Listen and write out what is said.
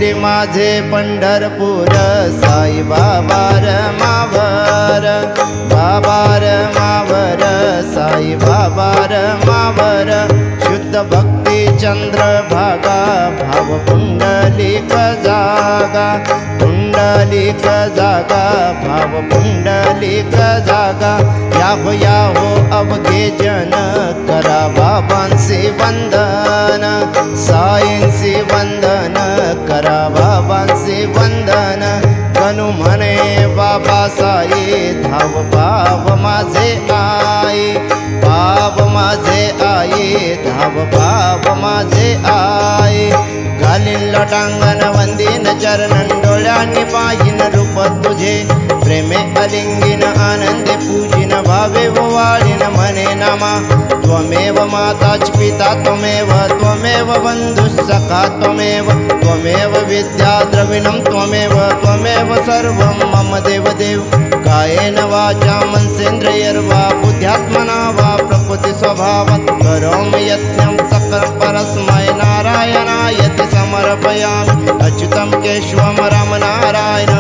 शिर्डी माझे पंढरपूर साई बाबा मावर बाबा मावर साई बाबा मावर शुद्ध भक्ती चंद्रभागा भाव पुंडलिक जागा पुंडलिक जागा भाव पुंडलिक जागा या हो अवघे जन करा बाबांचे वंदन साईंचे वंदन करा बाबांचे वंदन गणू म्हणे बाबा साई धाव भाव माझे आई भाव माझे आई धाव भाव माझे आई घालीन लोटांगण वंदीन चरणन डोळ्यांनी पाहिन रूप तुझे प्रेमे अलिंगिन आनंदे पूजिन भावे वाळीन म्हणे नामा त्वमेव माताच पिता त्वमेव बंधुः सखा त्वमेव विद्या द्रविणं त्वमेव सर्वं मम देवदेव कायेन वाचा मनसेन्द्रियर्वा बुद्ध्यात्मना वा प्रकृति स्वभावात् करोमि यत्नं सकलं परस्मै नारायणायति समर्पयामि अच्युतं केशवं राम नारायण